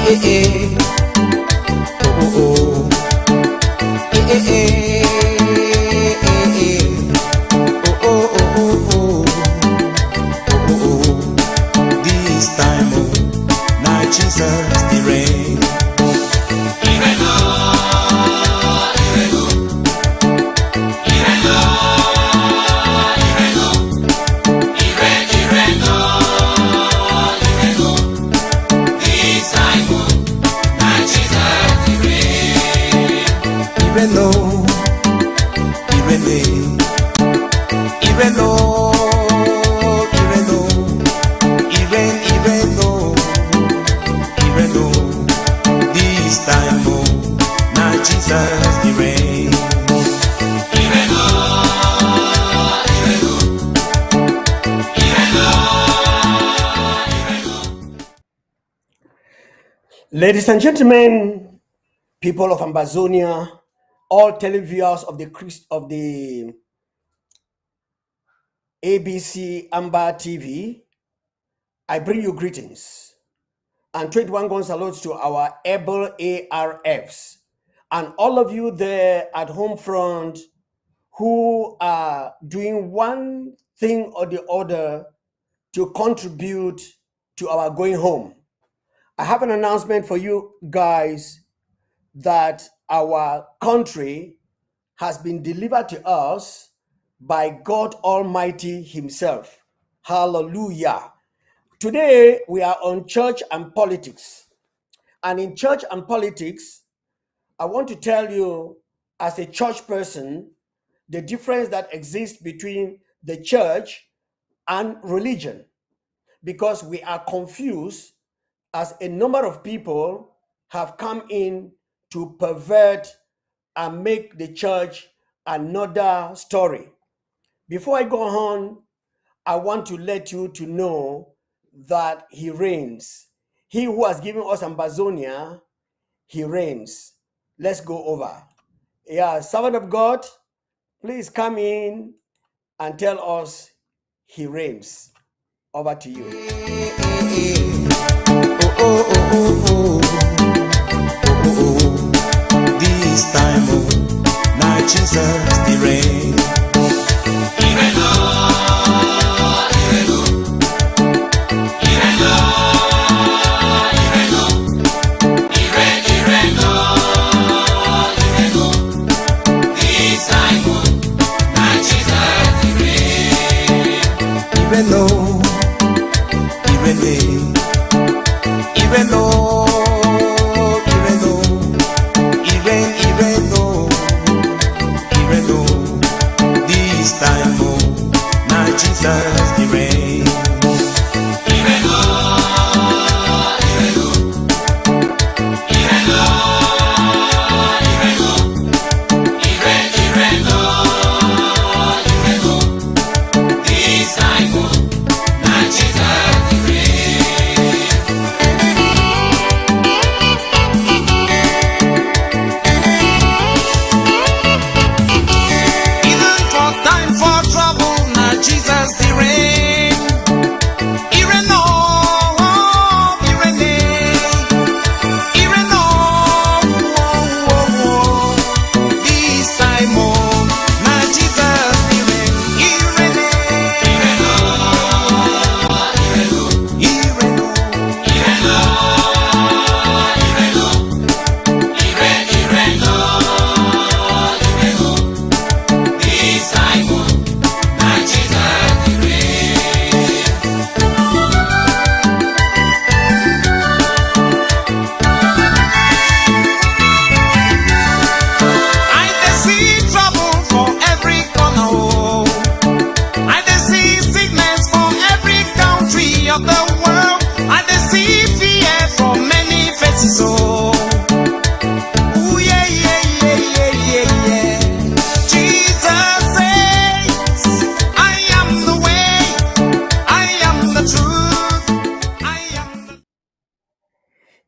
eh. Oh, oh, oh. Eh, eh, eh. Oh, oh, oh, oh, oh, oh. This time, oh, now Jesus the reign. Ladies and gentlemen, people of Ambazonia, all televiewers of the ABC Amba TV, I bring you greetings and 21 gun salutes to our able ARFs and all of you there at home front who are doing one thing or the other to contribute to our going home. I have an announcement for you guys that our country has been delivered to us by God Almighty Himself. Hallelujah. Today we are on church and politics. And in church and politics, I want to tell you as a church person, the difference that exists between the church and religion. Because we are confused as a number of people have come in to pervert and make the church another story. Before I go on, I want to let you to know that He reigns. He who has given us Ambazonia, He reigns. Let's go over. Yeah, servant of God, please come in and tell us He reigns. Over to you. This time, oh, now Jesus the reign.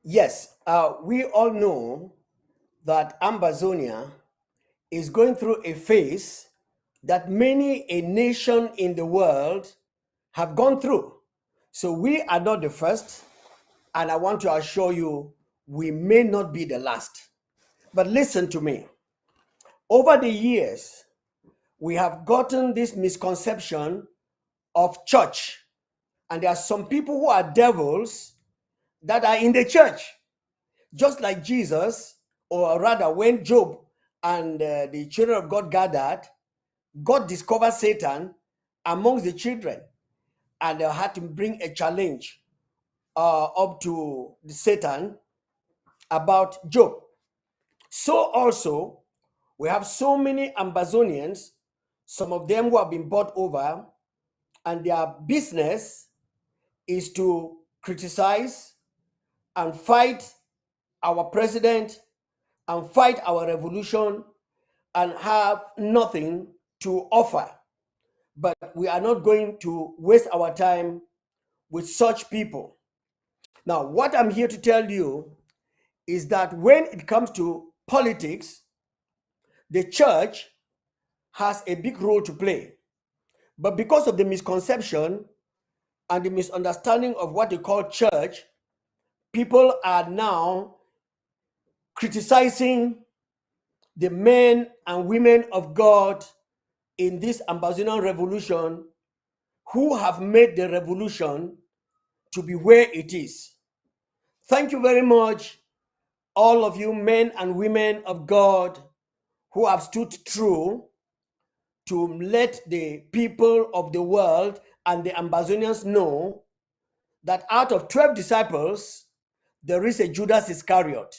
Yes, we all know that Ambazonia is going through a phase that many a nation in the world have gone through. So we are not the first, and I want to assure you we may not be the last. But listen to me. Over the years, we have gotten this misconception of church. And there are some people who are devils that are in the church. Just like Jesus, or rather when Job and the children of God gathered, God discovered Satan amongst the children, and they had to bring a challenge up to Satan about Job. So also, we have so many Amazonians, some of them who have been bought over, and their business is to criticize and fight our president and fight our revolution and have nothing to offer. But we are not going to waste our time with such people. Now, what I'm here to tell you is that when it comes to politics, the church has a big role to play. But because of the misconception and the misunderstanding of what they call church, people are now criticizing the men and women of God in this Ambazonian revolution who have made the revolution to be where it is. Thank you very much, all of you men and women of God who have stood true to let the people of the world and the Ambazonians know that out of 12 disciples, there is a Judas Iscariot.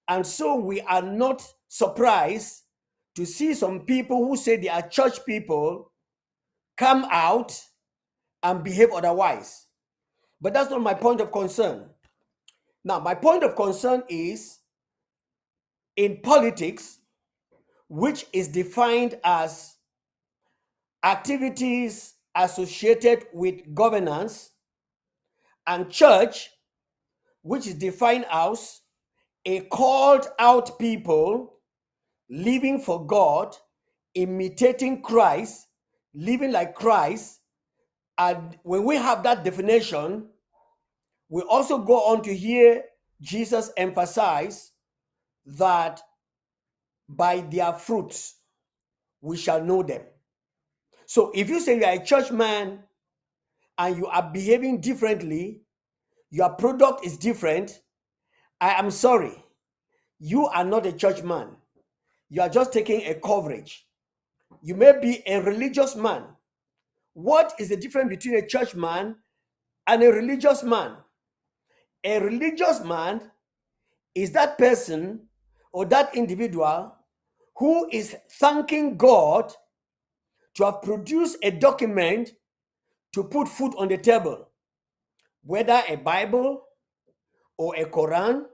And so we are not surprised to see some people who say they are church people come out and behave otherwise. But that's not my point of concern. Now, my point of concern is in politics, which is defined as activities associated with governance, and church, which is defined as a called out people living for God, imitating Christ, living like Christ. And when we have that definition, we also go on to hear Jesus emphasize that by their fruits we shall know them. So if you say you are a church man and you are behaving differently, your product is different, I am sorry, you are not a church man. You are just taking a coverage. You may be a religious man. What is the difference between a church man and a religious man? A religious man is that person or that individual who is thanking God to have produced a document to put food on the table, whether a Bible or a Quran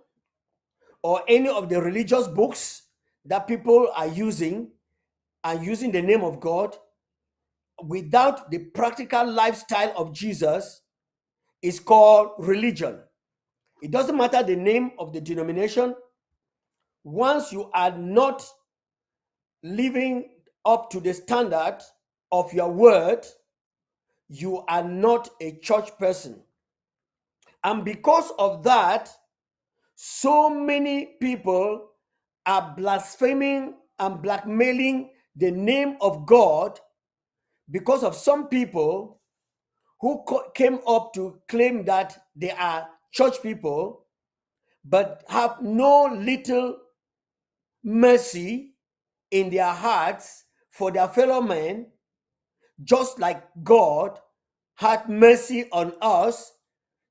or any of the religious books that people are using and using the name of God without the practical lifestyle of Jesus is called religion. It doesn't matter the name of the denomination. Once you are not living up to the standard of your word, you are not a church person. And because of that, so many people are blaspheming and blackmailing the name of God because of some people who came up to claim that they are church people but have no little mercy in their hearts for their fellow men, just like God had mercy on us,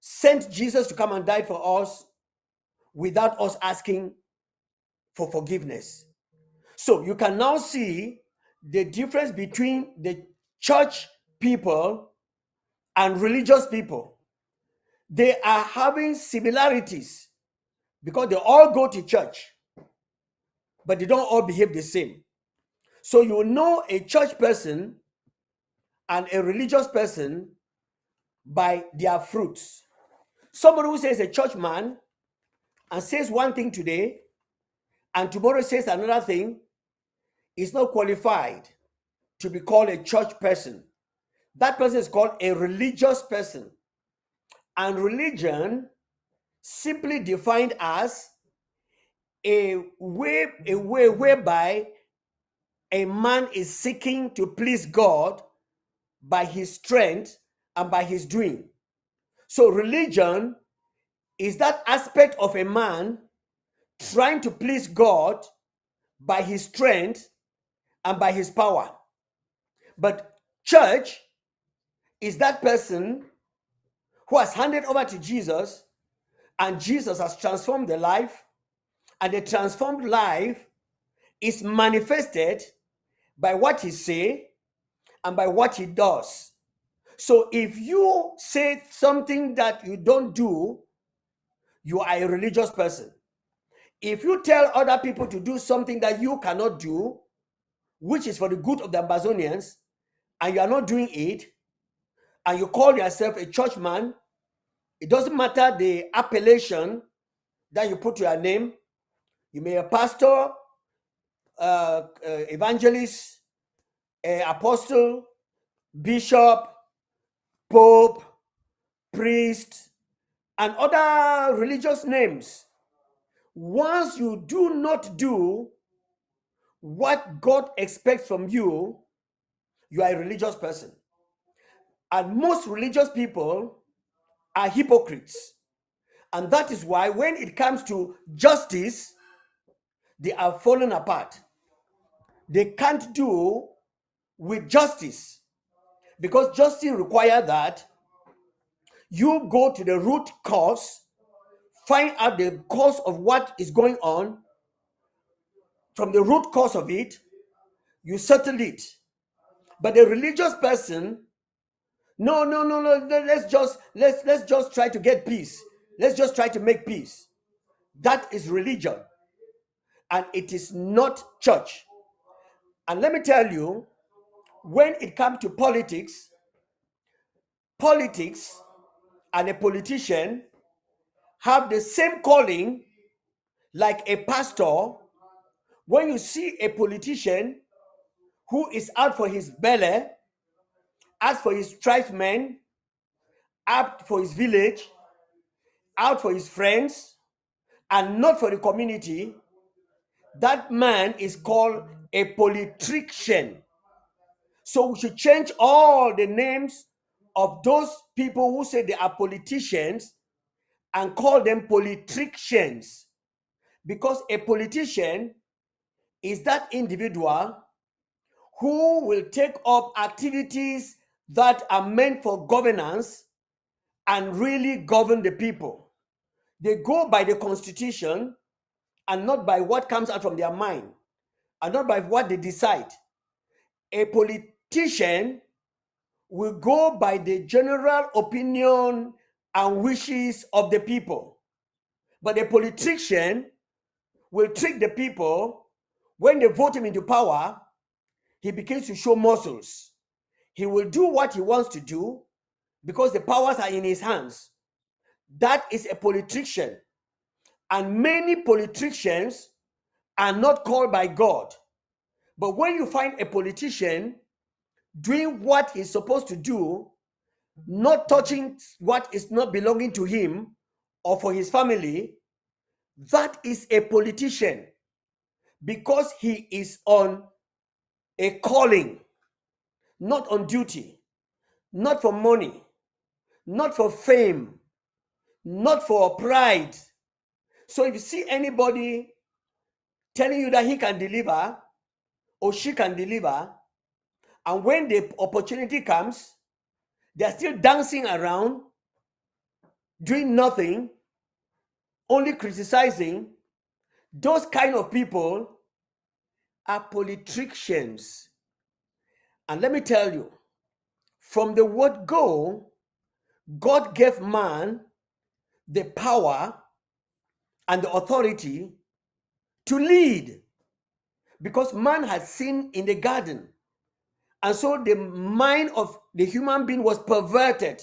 sent Jesus to come and die for us without us asking for forgiveness. So you can now see the difference between the church people and religious people. They are having similarities because they all go to church, but they don't all behave the same. So you know a church person and a religious person by their fruits. Somebody who says a church man and says one thing today and tomorrow says another thing is not qualified to be called a church person. That person is called a religious person. And religion simply defined as a way whereby a man is seeking to please God by his strength and by his doing. So religion is that aspect of a man trying to please God by his strength and by his power. But church is that person who has handed over to Jesus, and Jesus has transformed the life, and the transformed life is manifested by what he says and by what he does. So if you say something that you don't do, you are a religious person. If you tell other people to do something that you cannot do, which is for the good of the Amazonians, and you are not doing it, and you call yourself a churchman, it doesn't matter the appellation that you put to your name. You may be a pastor, evangelist, apostle, bishop, pope, priest, and other religious names. Once you do not do what God expects from you, you are a religious person. And most religious people are hypocrites. And that is why when it comes to justice, they are falling apart. They can't do with justice, because justice requires that you go to the root cause, find out the cause of what is going on. From the root cause of it, you settle it. But the religious person, no, let's just try to get peace. Let's just try to make peace. That is religion, and it is not church. And let me tell you, when it comes to politics and a politician have the same calling like a pastor. When you see a politician who is out for his belly, out for his tribesmen, out for his village, out for his friends, and not for the community, that man is called a politician. So we should change all the names of those people who say they are politicians and call them politicians. Because a politician is that individual who will take up activities that are meant for governance and really govern the people. They go by the constitution and not by what comes out from their mind, and not by what they decide. A politician will go by the general opinion and wishes of the people. But a politician will trick the people. When they vote him into power, he begins to show muscles. He will do what he wants to do because the powers are in his hands. That is a politician. And many politicians are not called by God. But when you find a politician doing what he's supposed to do, not touching what is not belonging to him or for his family, that is a politician, because he is on a calling, not on duty, not for money, not for fame, not for pride. So if you see anybody telling you that he can deliver or she can deliver, and when the opportunity comes, they're still dancing around, doing nothing, only criticizing, those kind of people are politicians. And let me tell you, from the word go, God gave man the power and the authority to lead, because man had sinned in the garden. And so the mind of the human being was perverted.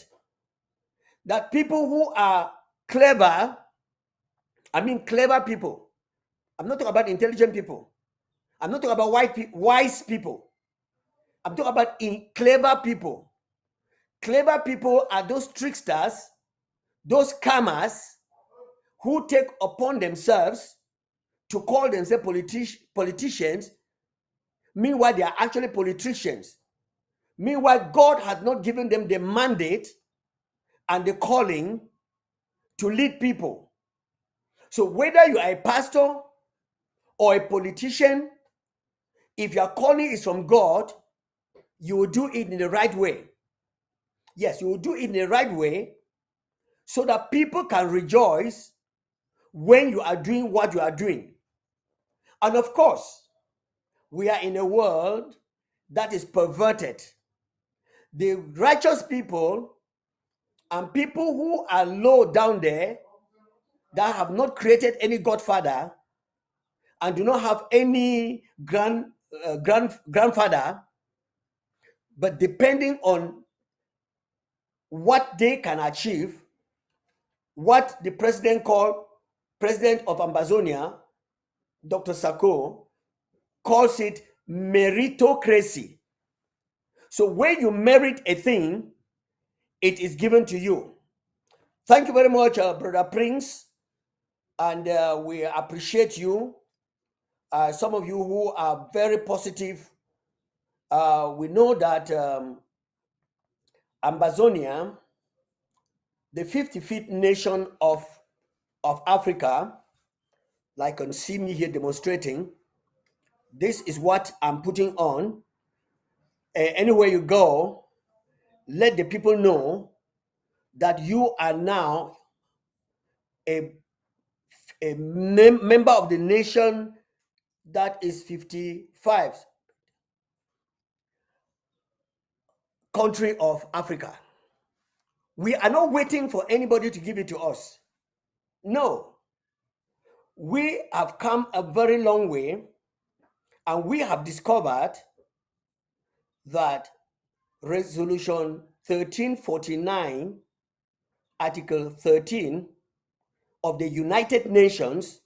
That people who are clever, I mean clever people, I'm not talking about intelligent people, I'm not talking about wise people, I'm talking about clever people. Clever people are those tricksters, those scammers, who take upon themselves to call themselves politicians, meanwhile they are actually politicians. Meanwhile, God has not given them the mandate and the calling to lead people. So whether you are a pastor or a politician, if your calling is from God, you will do it in the right way. Yes, you will do it in the right way so that people can rejoice when you are doing what you are doing. And of course, we are in a world that is perverted. The righteous people and people who are low down there that have not created any godfather and do not have any grandfather, but depending on what they can achieve, what the president called president of Amazonia, Dr. Sako, calls it meritocracy. So when you merit a thing, it is given to you. Thank you very much, Brother Prince, and we appreciate you. Some of you who are very positive, we know that Amazonia, the 55th nation of Africa, like you can see me here demonstrating, this is what I'm putting on. Anywhere you go, let the people know that you are now a member of the nation that is 55 country of Africa. We are not waiting for anybody to give it to us. No. We have come a very long way, and we have discovered that Resolution 1349, Article 13 of the United Nations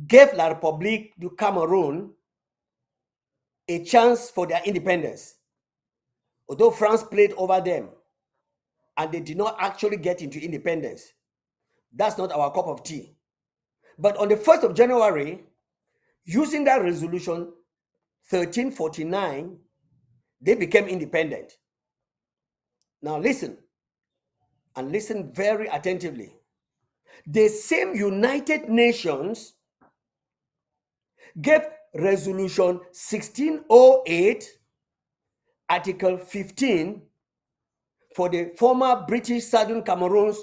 gave La République du Cameroon a chance for their independence. Although France played over them and they did not actually get into independence. That's not our cup of tea. But on the 1st of January, using that resolution 1349, they became independent. Now listen, and listen very attentively. The same United Nations gave resolution 1608, Article 15, for the former British Southern Cameroons,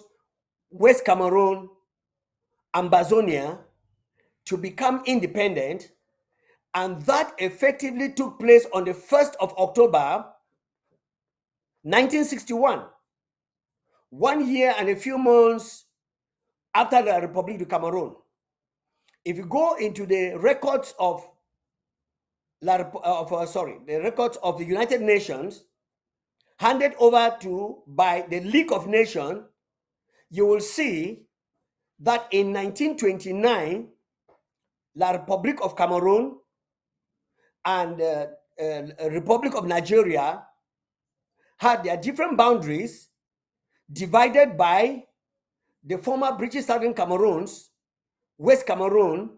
West Cameroon, Amazonia to become independent, and that effectively took place on the 1st of October 1961, 1 year and a few months after the Republic of Cameroon. If you go into the records of the records of the United Nations handed over to by the League of Nations, you will see that in 1929, La Republic of Cameroon and Republic of Nigeria had their different boundaries divided by the former British Southern Cameroons, West Cameroon,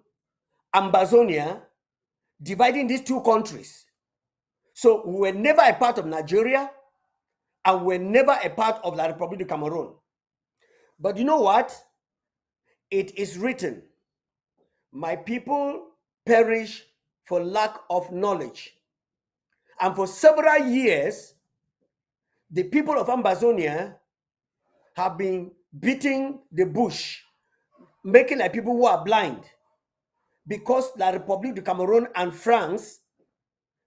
Amazonia, dividing these two countries. So we were never a part of Nigeria and we were never a part of La Republic of Cameroon. But you know what? It is written, my people perish for lack of knowledge. And for several years, the people of Amazonia have been beating the bush, making like people who are blind, because La Republique du Cameroon and France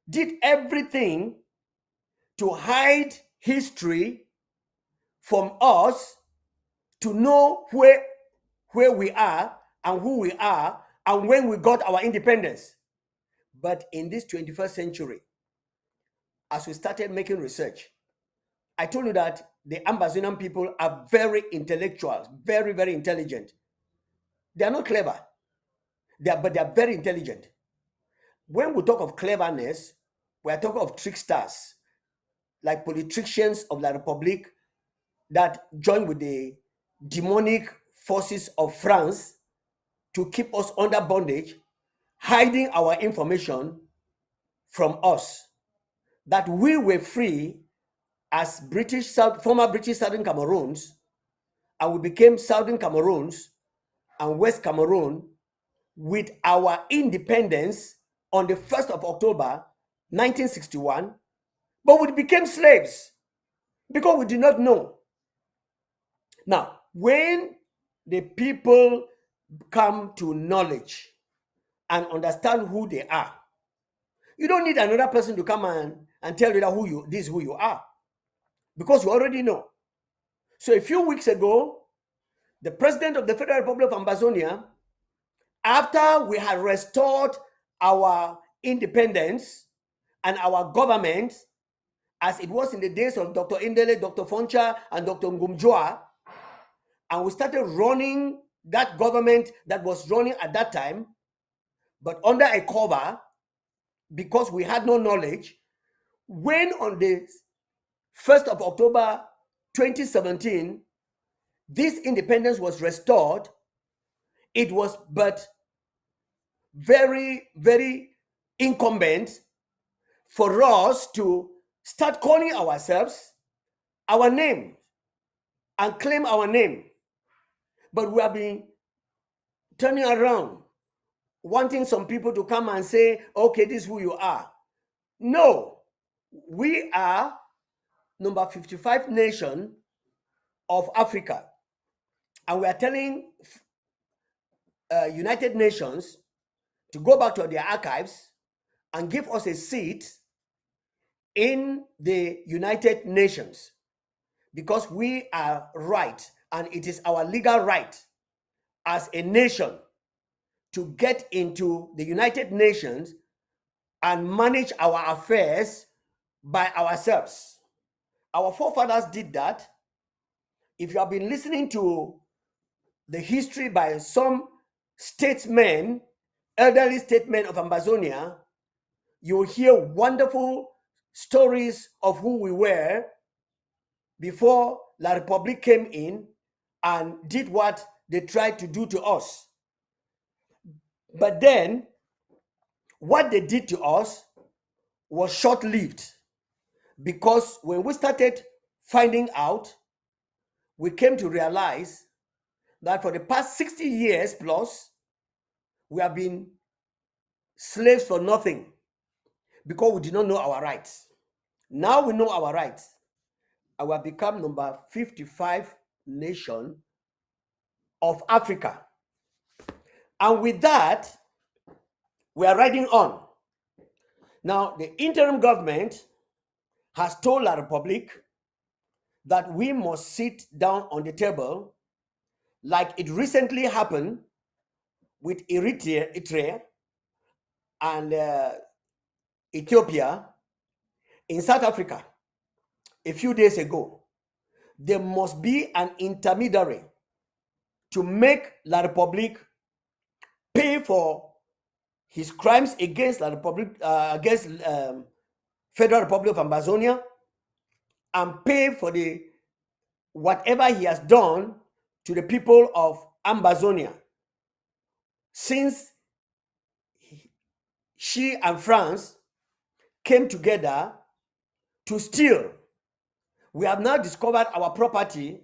did everything to hide history from us, to know where we are and who we are and when we got our independence. But in this 21st century, as we started making research, I told you that the Amazonian people are very intellectual, very, very intelligent. They are not clever, but they are very intelligent. When we talk of cleverness, we are talking of tricksters, like politicians of La Republique that join with the demonic forces of France to keep us under bondage, hiding our information from us, that we were free as former British Southern Cameroons, and we became Southern Cameroons and West Cameroon with our independence on the 1st of October 1961, but we became slaves because we did not know. Now, when the people come to knowledge and understand who they are, you don't need another person to come and tell you that this is who you are, because you already know. So a few weeks ago, the president of the Federal Republic of Ambazonia, after we had restored our independence and our government, as it was in the days of Dr. Indele, Dr. Foncha, and Dr. Ngumjoa, and we started running that government that was running at that time, but under a cover, because we had no knowledge. When on the 1st of October 2017, this independence was restored, it was but very, very incumbent for us to start calling ourselves our name and claim our name. But we have been turning around, wanting some people to come and say, okay, this is who you are. No, we are number 55 nation of Africa. And we are telling United Nations to go back to their archives and give us a seat in the United Nations, because we are right, and it is our legal right as a nation to get into the United Nations and manage our affairs by ourselves. Our forefathers did that. If you have been listening to the history by some statesmen, elderly statesmen of Ambazonia, you will hear wonderful stories of who we were before La Republique came in and did what they tried to do to us. But then, what they did to us was short-lived, because when we started finding out, we came to realize that for the past 60 years plus, we have been slaves for nothing, because we did not know our rights. Now we know our rights, and we have become number 55 nation of Africa. And with that, we are riding on. Now, the interim government has told La Republique that we must sit down on the table, like it recently happened with Eritrea and Ethiopia in South Africa a few days ago. There must be an intermediary to make La Republique pay for his crimes against La Republique, against Federal Republic of Ambazonia, and pay for the whatever he has done to the people of Ambazonia since she and France came together to steal. We have now discovered our property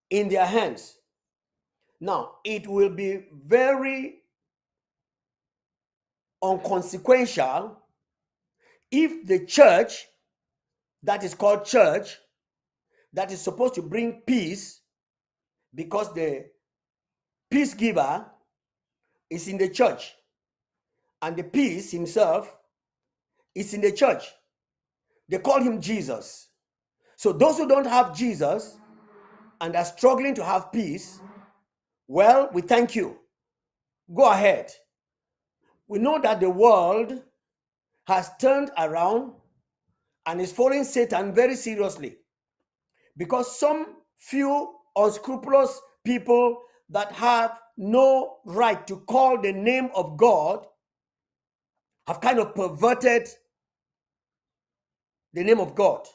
in their hands. Now, it will be very unconsequential if the church that is called church, that is supposed to bring peace, because the peace giver is in the church and the peace himself is in the church. They call him Jesus. So those who don't have Jesus and are struggling to have peace, well, we thank you. Go ahead. We know that the world has turned around and is following Satan very seriously, because some few unscrupulous people that have no right to call the name of God have kind of perverted the name of God.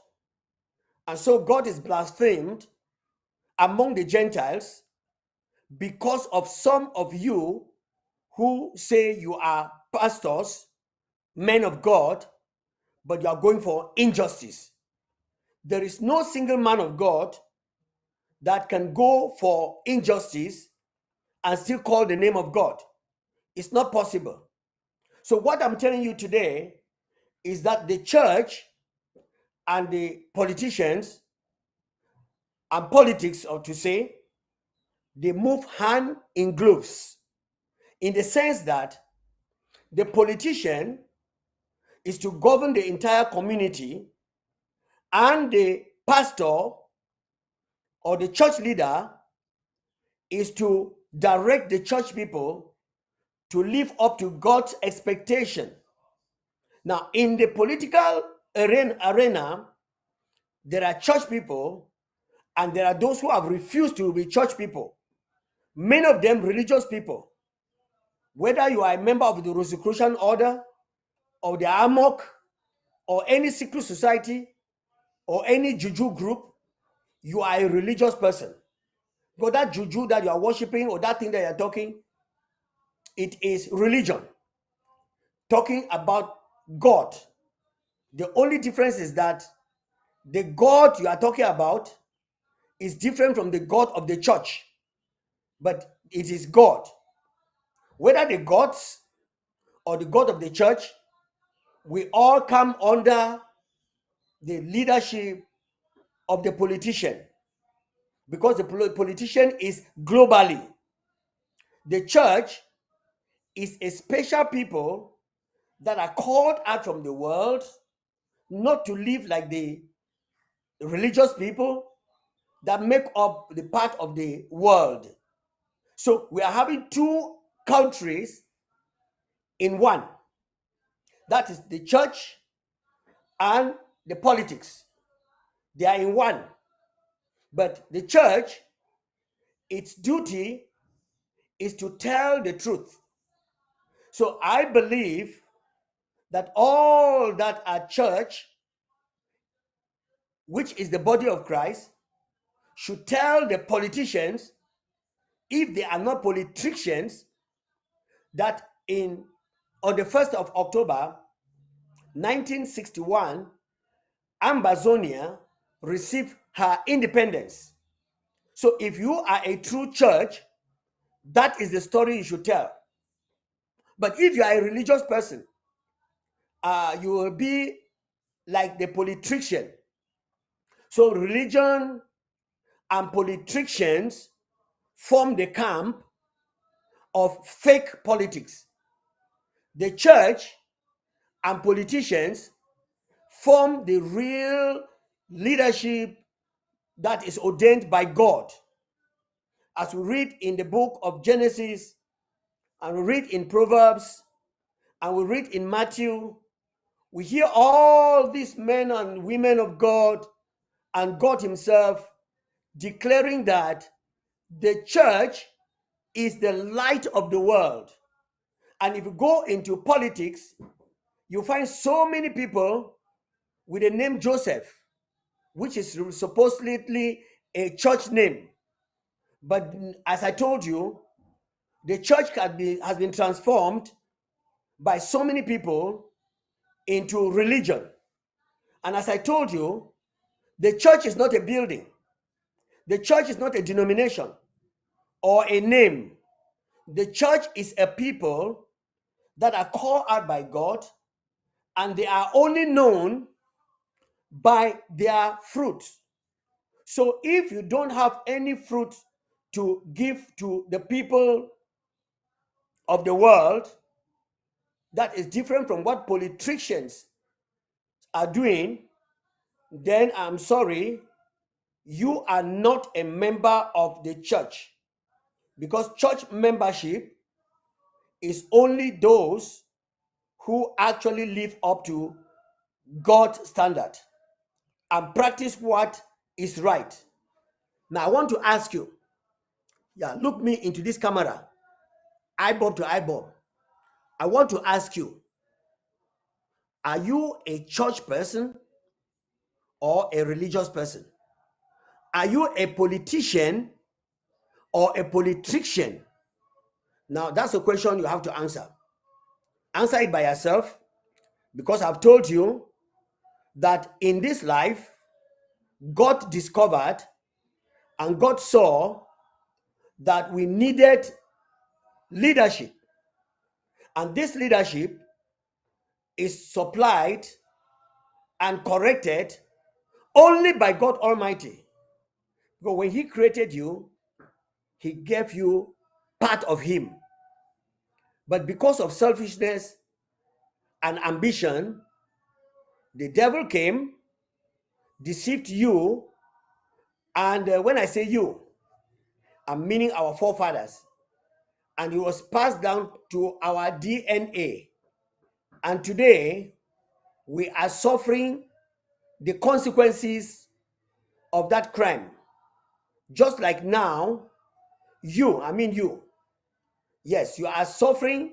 And so God is blasphemed among the Gentiles, because of some of you who say you are pastors, men of God, but you are going for injustice. There is no single man of God that can go for injustice and still call the name of God. It's not possible. So what I'm telling you today is that the church and the politicians and politics, or to say, they move hand in gloves, in the sense that the politician is to govern the entire community, and the pastor or the church leader is to direct the church people to live up to God's expectation. Now, in the political arena, there are church people and there are those who have refused to be church people. Many of them religious people. Whether you are a member of the Rosicrucian Order, or the Amok, or any secret society, or any juju group, you are a religious person. Because that juju that you are worshiping, or that thing that you are talking, it is religion. Talking about God. The only difference is that the God you are talking about is different from the God of the church, but it is God. Whether the gods or the God of the church, we all come under the leadership of the politician, because the politician is globally. The church is a special people that are called out from the world, not to live like the religious people that make up the part of the world. So we are having two countries in one. That is the church and the politics. They are in one. But the church, its duty is to tell the truth. So I believe that all that are church, which is the body of Christ, should tell the politicians, if they are not politicians, that on the 1st of October 1961, Ambazonia received her independence. So if you are a true church, that is the story you should tell. But if you are a religious person, you will be like the politician. So religion and politicians form the camp of fake politics. The church and politicians form the real leadership that is ordained by God. As we read in the book of Genesis, and we read in Proverbs, and we read in Matthew, we hear all these men and women of God and God himself declaring that the church is the light of the world. And if you go into politics, you find so many people with the name Joseph, which is supposedly a church name. But as I told you, the church has been transformed by so many people into religion. And as I told you, the church is not a building. The church is not a denomination or a name. The church is a people that are called out by God, and they are only known by their fruit. So if you don't have any fruit to give to the people of the world, that is different from what politicians are doing, then I'm sorry, you are not a member of the church. Because church membership is only those who actually live up to God's standard and practice what is right. Now I want to ask you, look me into this camera, eyeball to eyeball. I want to ask you, are you a church person or a religious person? Are you a politician or a politician? Now, that's a question you have to answer. Answer it by yourself, because I've told you that in this life, God discovered and God saw that we needed leadership. And this leadership is supplied and corrected only by God Almighty. Because when He created you, He gave you part of Him. But because of selfishness and ambition, the devil came, deceived you, and when I say you, I'm meaning our forefathers, and it was passed down to our DNA. And today, we are suffering the consequences of that crime. Just like now, you, yes, you are suffering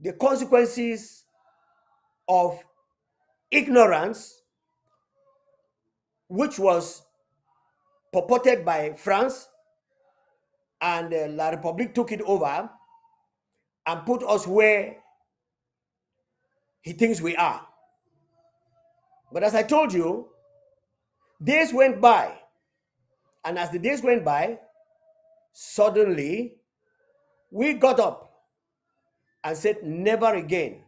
the consequences of ignorance, which was purported by France, and La République took it over and put us where he thinks we are. But as I told you, days went by, and as the days went by, suddenly we got up and said, never again.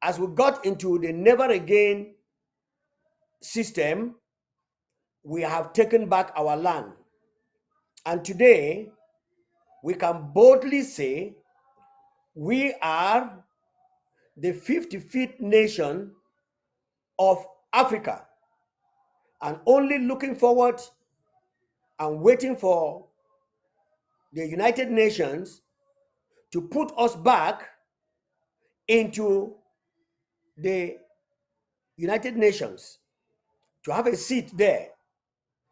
As we got into the never again system, we have taken back our land. And today, we can boldly say we are the 55th nation of Africa, and only looking forward and waiting for the United Nations to put us back into the United Nations, to have a seat there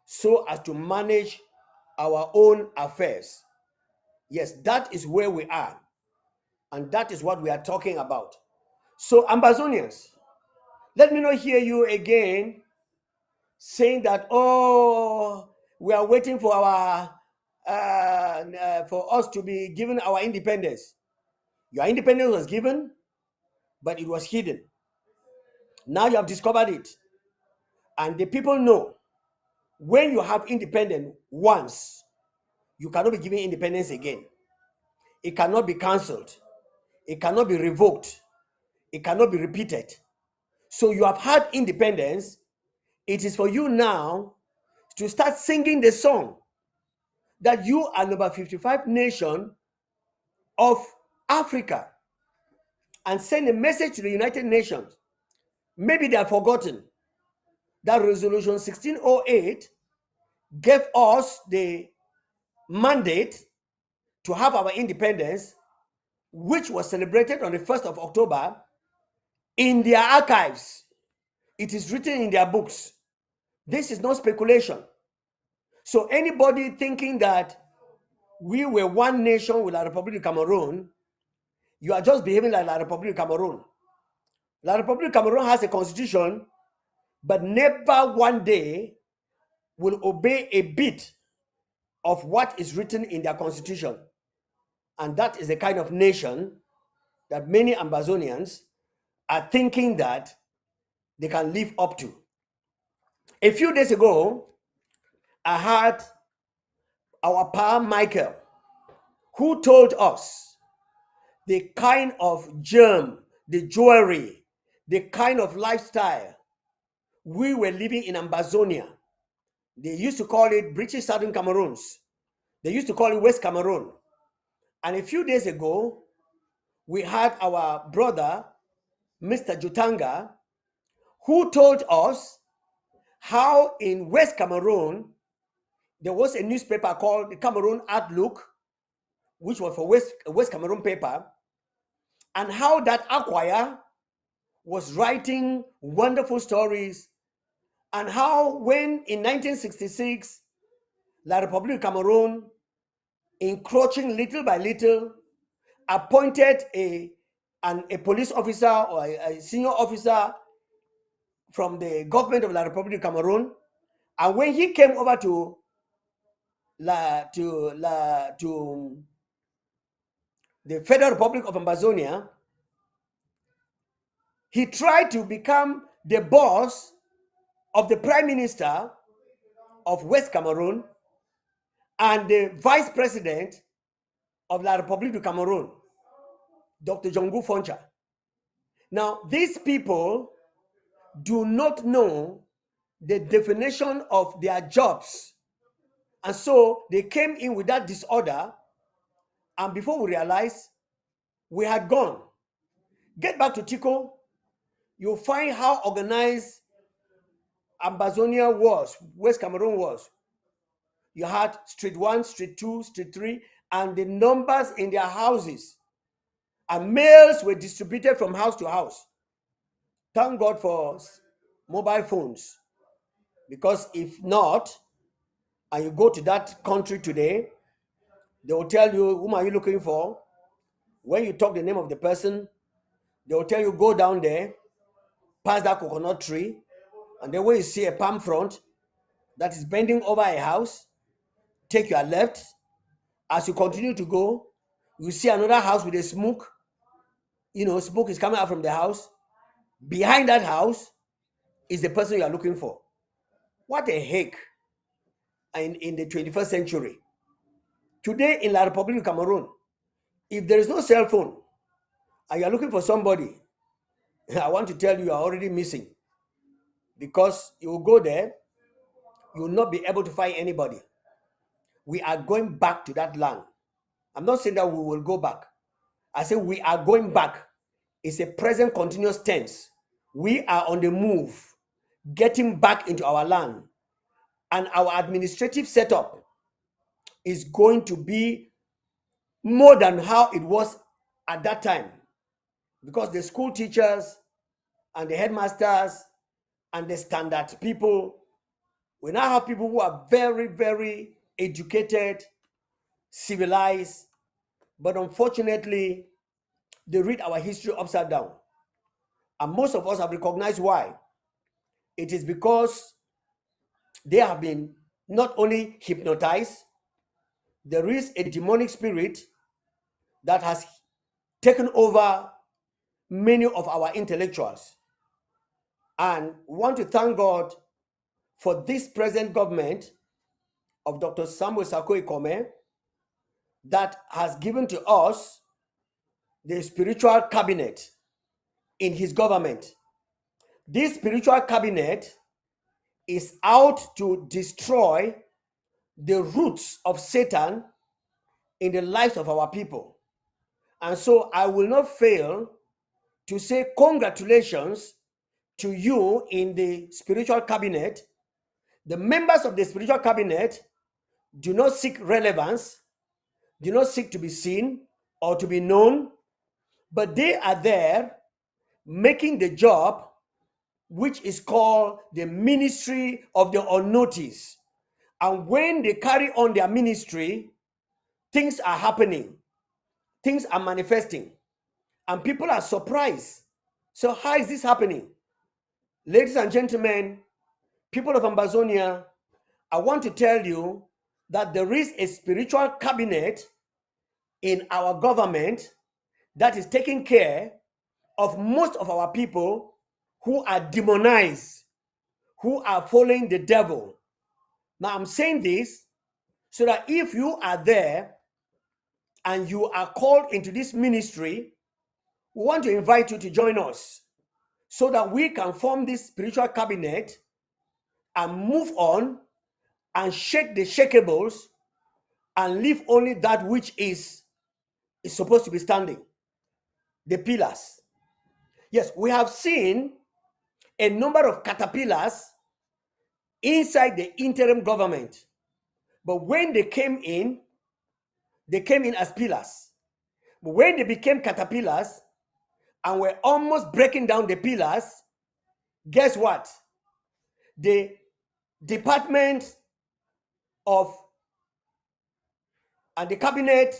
so as to manage our own affairs. Yes, that is where we are, and that is what we are talking about. So, Ambazonians, let me not hear you again saying that, oh, we are waiting for our for us to be given our independence. Your independence was given, but it was hidden. Now you have discovered it, and the people know when you have independence once, you cannot be given independence again. It cannot be cancelled. It cannot be revoked. It cannot be repeated. So you have had independence. It is for you now to start singing the song that you are number 55 nation of Africa, and send a message to the United Nations. Maybe they have forgotten that resolution 1608 gave us the mandate to have our independence, which was celebrated on the 1st of October in their archives. It is written in their books. This is not speculation. So anybody thinking that we were one nation with La République du Cameroon, you are just behaving like La République du Cameroon. La République du Cameroon has a constitution, but never one day will obey a bit of what is written in their constitution. And that is the kind of nation that many Ambazonians are thinking that they can live up to. A few days ago, I had our Pa Michael, who told us the kind of germ, the jewelry, the kind of lifestyle we were living in Ambazonia. They used to call it British Southern Cameroons. They used to call it West Cameroon. And a few days ago, we had our brother, Mr. Jutanga, who told us how in West Cameroon, there was a newspaper called the Cameroon Outlook, which was for West Cameroon paper, and how that Acquire was writing wonderful stories, and how when in 1966, La République Cameroon, encroaching little by little, appointed a police officer or a senior officer from the government of La République Cameroon. And when he came over to to the Federal Republic of Ambazonia, he tried to become the boss of the Prime Minister of West Cameroon and the Vice President of La République du Cameroon, Dr. Jongu Foncha. Now, these people do not know the definition of their jobs. And so they came in with that disorder, and before we realized, we had gone. Get back to Tico, you'll find how organized Ambazonia was, West Cameroon was. You had Street 1, Street 2, Street 3, and the numbers in their houses. And mails were distributed from house to house. Thank God for mobile phones. Because if not, and you go to that country today, they will tell you, whom are you looking for? When you talk the name of the person, they will tell you, go down there, past that coconut tree, and then when you see a palm front that is bending over a house, take your left. As you continue to go, you see another house with a smoke. Smoke is coming out from the house. Behind that house is the person you are looking for. What a heck in the 21st century. Today in La République du Cameroon, if there is no cell phone and you are looking for somebody, I want to tell you are already missing, because you will go there, you will not be able to find anybody. We are going back to that land. I'm not saying that we will go back. I say we are going back. It's a present continuous tense. We are on the move, getting back into our land. And our administrative setup is going to be more than how it was at that time. Because the school teachers and the headmasters and the standard people, we now have people who are very, very educated, civilized, but unfortunately, they read our history upside down. And most of us have recognized why. It is because they have been not only hypnotized, there is a demonic spirit that has taken over many of our intellectuals. And we want to thank God for this present government of Dr. Samuel Sarko Ikome that has given to us the spiritual cabinet in his government. This spiritual cabinet is out to destroy the roots of Satan in the lives of our people. And so I will not fail to say congratulations to you in the spiritual cabinet. The members of the spiritual cabinet do not seek relevance, do not seek to be seen or to be known, but they are there making the job which is called the ministry of the unnoticed. And when they carry on their ministry, things are happening, things are manifesting, and people are surprised. So how is this happening? Ladies and gentlemen, people of Ambazonia, I want to tell you that there is a spiritual cabinet in our government that is taking care of most of our people who are demonized, who are following the devil. Now, I'm saying this so that if you are there and you are called into this ministry, we want to invite you to join us so that we can form this spiritual cabinet and move on and shake the shakables and leave only that which is supposed to be standing, the pillars. Yes, we have seen a number of caterpillars inside the interim government, but when they came in as pillars. But when they became caterpillars and were almost breaking down the pillars, guess what? The Department of and the Cabinet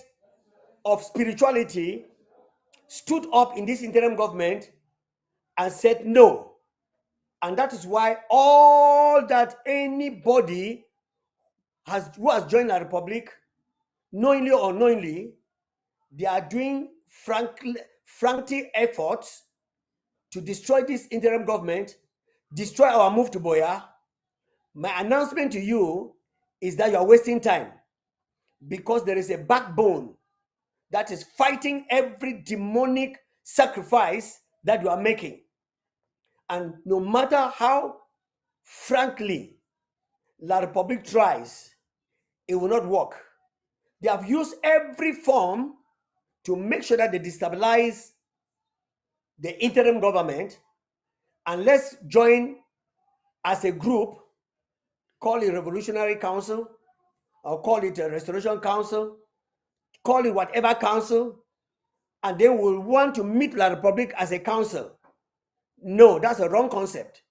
of Spirituality stood up in this interim government and said no. And that is why all that anybody who has joined the Republic, knowingly or unknowingly, they are doing frantic efforts to destroy this interim government, destroy our move to Boya. My announcement to you is that you are wasting time, because there is a backbone that is fighting every demonic sacrifice that you are making. And no matter how frankly La Republic tries, it will not work. They have used every form to make sure that they destabilize the interim government, and let's join as a group, call it Revolutionary Council, or call it a Restoration Council, call it whatever council, and they will want to meet La Republic as a council. No, that's a wrong concept.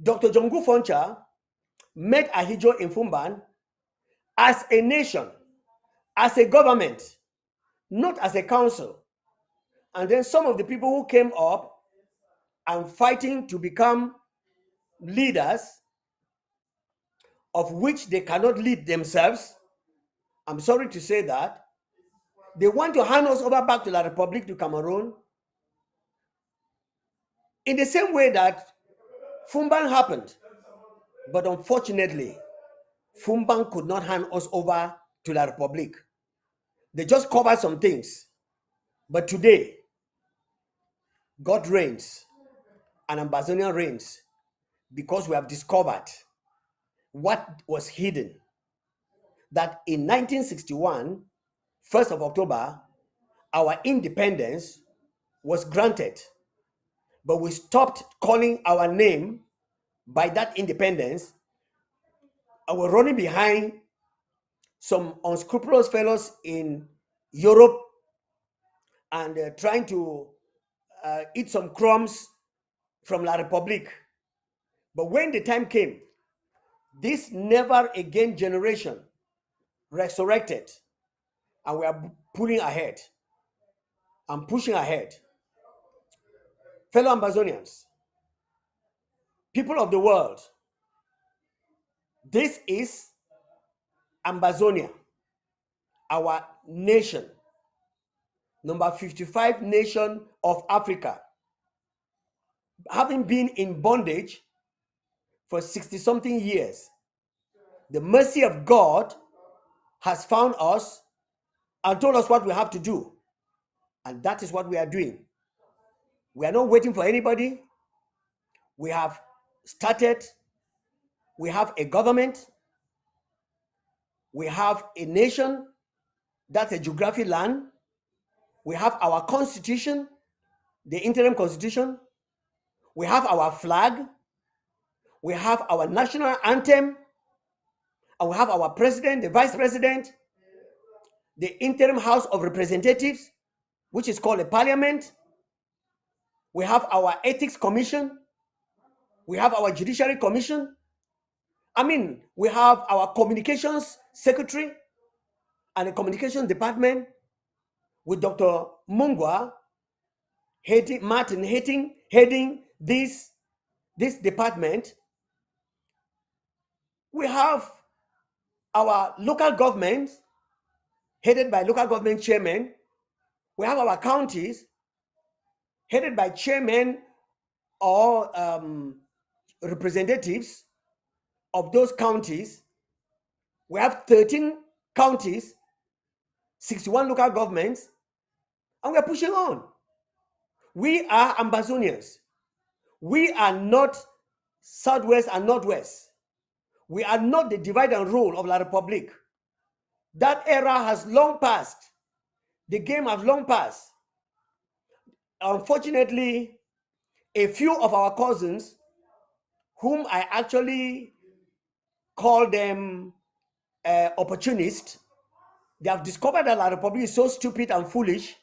Dr. Jongu Foncha met Ahijo in Fumban as a nation, as a government, not as a council. And then some of the people who came up and fighting to become leaders, of which they cannot lead themselves, I'm sorry to say that, they want to hand us over back to La Republique du Cameroon in the same way that Fumban happened. But unfortunately, Fumban could not hand us over to La Republique. They just covered some things. But today, God reigns and Ambazonian reigns, because we have discovered what was hidden. That in 1961, 1st of October, our independence was granted. But we stopped calling our name by that independence, and we're running behind some unscrupulous fellows in Europe and trying to eat some crumbs from La Republique. But when the time came, this never again generation resurrected, and we are pulling ahead and pushing ahead. Fellow Ambazonians, people of the world, this is Ambazonia, our nation, number 55 nation of Africa, having been in bondage for 60-something years. The mercy of God has found us and told us what we have to do. And that is what we are doing. We are not waiting for anybody. We have started. We have a government. We have a nation. That's a geographic land. We have our constitution, the interim constitution. We have our flag. We have our national anthem. And we have our president, the vice president, the interim House of Representatives, which is called a parliament. We have our ethics commission. We have our judiciary commission. I mean, we have our communications secretary and a communications department with Dr. Mungwa heading this department. We have our local governments headed by local government chairmen. We have our counties headed by chairmen or representatives of those counties. We have 13 counties, 61 local governments, and we are pushing on. We are Ambazonians. We are not Southwest and Northwest. We are not the divide and rule of La Republique. That era has long passed. The game has long passed. Unfortunately, a few of our cousins, whom I actually call them opportunists, they have discovered that La Republique is so stupid and foolish,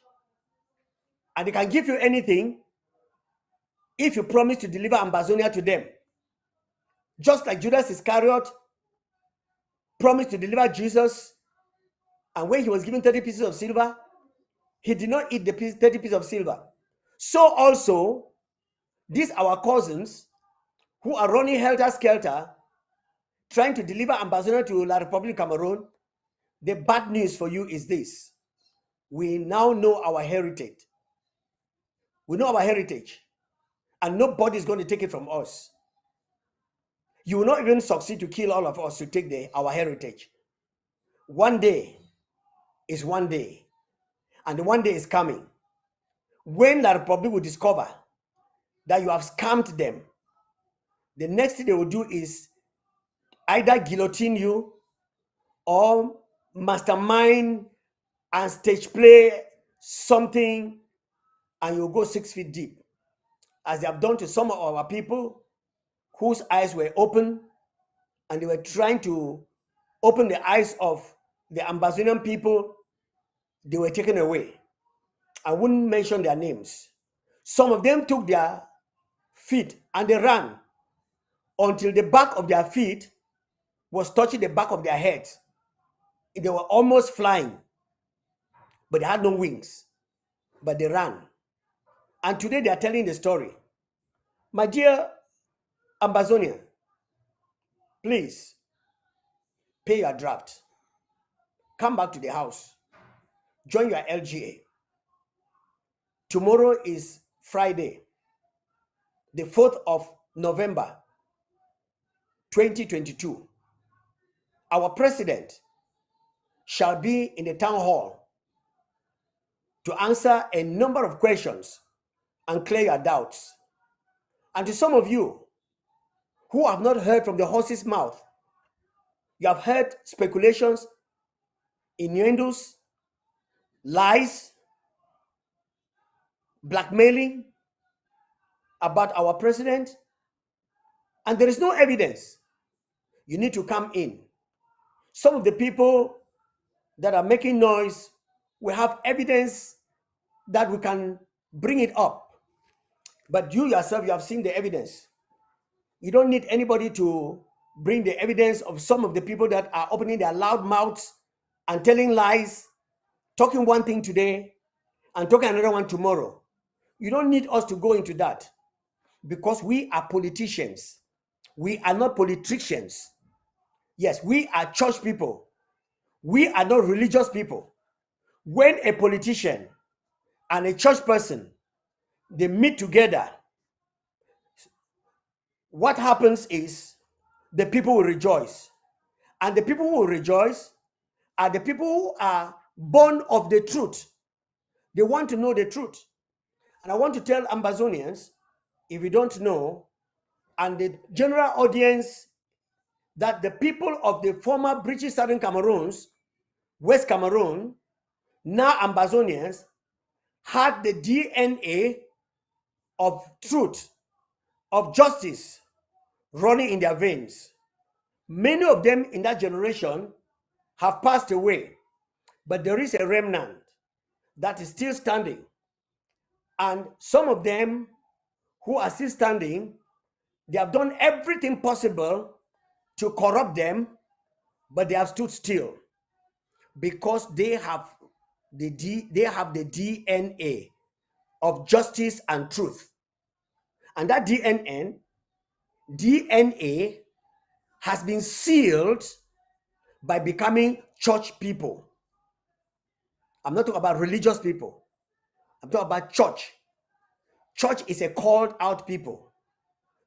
and they can give you anything if you promise to deliver Ambazonia to them. Just like Judas Iscariot promised to deliver Jesus, and when he was given 30 pieces of silver, he did not eat the 30 pieces of silver. So also, these our cousins who are running helter-skelter, trying to deliver ambassador to La Republic Cameroon, the bad news for you is this. We now know our heritage. We know our heritage. And nobody is going to take it from us. You will not even succeed to kill all of us to take our heritage. One day is one day. And the one day is coming when La Republic will discover that you have scammed them. The next thing they will do is either guillotine you or mastermind and stage play something, and you'll go 6 feet deep, as they have done to some of our people whose eyes were open, and they were trying to open the eyes of the Ambazonian people. They were taken away. I wouldn't mention their names. Some of them took their feet and they ran until the back of their feet was touching the back of their heads. They were almost flying, but they had no wings, but they ran. And today they are telling the story. My dear Ambazonian, please pay your draft. Come back to the house. Join your LGA. Tomorrow is Friday, the 4th of November, 2022. Our president shall be in the town hall to answer a number of questions and clear your doubts. And to some of you who have not heard from the horse's mouth, you have heard speculations, innuendos, lies, blackmailing about our president, and there is no evidence. You need to come in. Some of the people that are making noise, we have evidence that we can bring it up. But you yourself, you have seen the evidence. You don't need anybody to bring the evidence of some of the people that are opening their loud mouths and telling lies, talking one thing today and talking another one tomorrow. You don't need us to go into that, because we are politicians. We are not politicians. Yes, we are church people. We are not religious people. When a politician and a church person, they meet together, what happens is the people will rejoice. And the people who will rejoice are the people who are born of the truth. They want to know the truth. And I want to tell Ambazonians, if you don't know, and the general audience, that the people of the former British Southern Cameroons, West Cameroon, now Ambazonians, had the DNA of truth, of justice running in their veins. Many of them in that generation have passed away, but there is a remnant that is still standing. And some of them who are still standing, they have done everything possible to corrupt them, but they have stood still because they have the DNA of justice and truth. And that DNA has been sealed by becoming church people. I'm not talking about religious people. I'm talking about church. Church is a called out people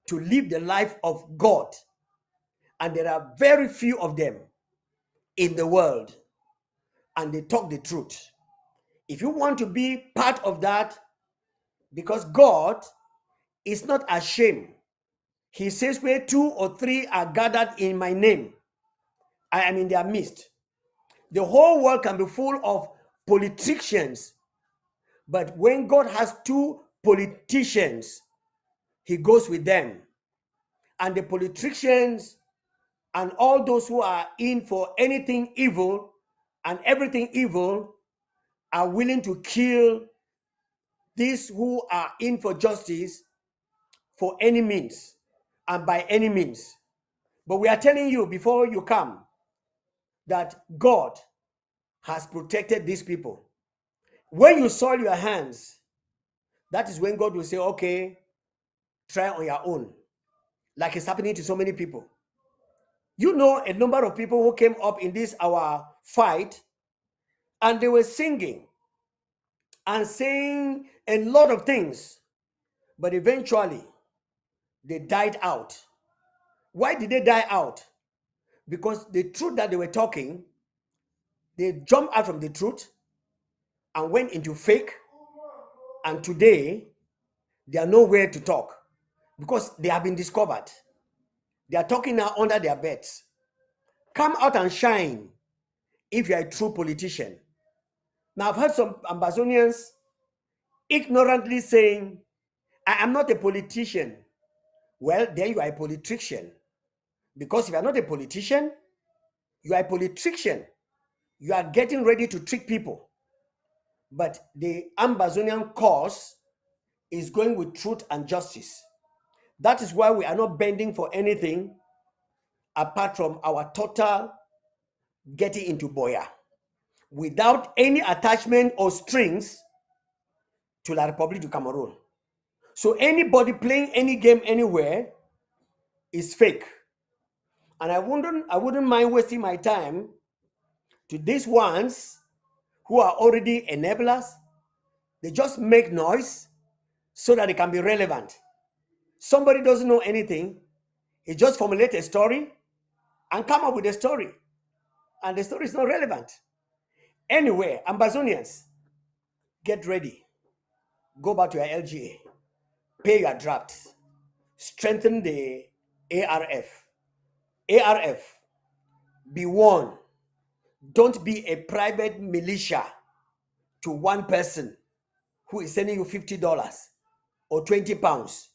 to live the life of God. And there are very few of them in the world. And they talk the truth. If you want to be part of that, because God is not ashamed. He says, where 2 or 3 are gathered in my name, I am in their midst. The whole world can be full of politicians, but when God has 2 politicians, he goes with them. And the politicians and all those who are in for anything evil and everything evil are willing to kill these who are in for justice for any means and by any means. But we are telling you before you come that God has protected these people. When you soil your hands, that is when God will say, okay, try on your own, like it's happening to so many people. You know, a number of people who came up in this our fight, and they were singing and saying a lot of things, but eventually they died out. Why did they die out? Because the truth that they were talking, they jumped out from the truth and went into fake, and today they are nowhere to talk because they have been discovered. They are talking now under their beds. Come out and shine if you are a true politician. Now, I've heard some Ambazonians ignorantly saying, I am not a politician. Well, then you are a politician. Because if you are not a politician, you are a politician. You are getting ready to trick people. But the Ambazonian cause is going with truth and justice. That is why we are not bending for anything apart from our total getting into Boya, without any attachment or strings to La Republic of Cameroon. So anybody playing any game anywhere is fake. And I wouldn't mind wasting my time to these ones who are already enablers. They just make noise so that they can be relevant. Somebody doesn't know anything. He just formulates a story and come up with a story. And the story is not relevant. Anyway, Ambazonians, get ready. Go back to your LGA. Pay your draft. Strengthen the ARF. ARF, be warned. Don't be a private militia to one person who is sending you $50 or £20.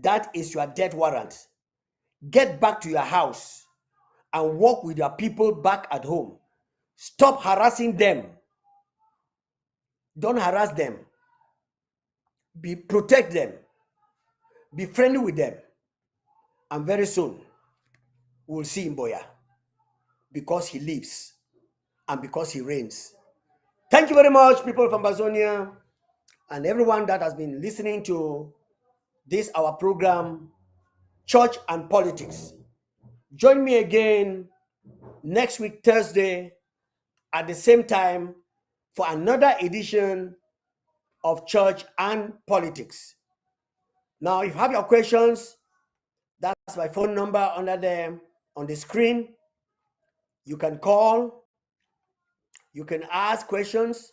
That is your death warrant. Get back to your house and work with your people back at home. Stop harassing them. Don't harass them. Protect them. Be friendly with them. And very soon, we'll see Mboya, because he lives and because he reigns. Thank you very much, people from Amazonia, and everyone that has been listening to this, our program, Church and Politics. Join me again next week, Thursday, at the same time, for another edition of Church and Politics. Now, if you have your questions, that's my phone number under there on the screen. You can call, you can ask questions,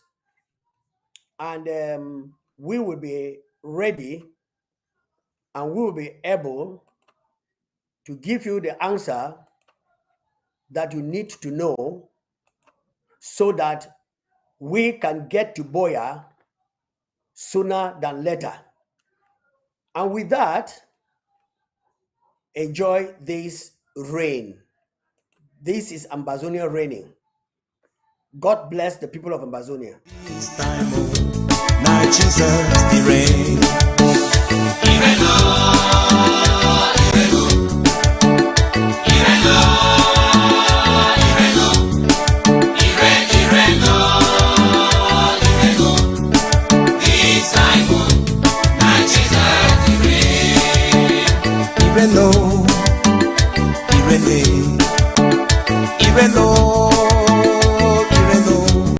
and we will be ready and we will be able to give you the answer that you need to know so that we can get to Boya sooner than later. And with that, enjoy this rain. This is Amazonia raining. God bless the people of Amazonia. This time, oh, now Jesus the rain. Ireno, Ireno, Ireno.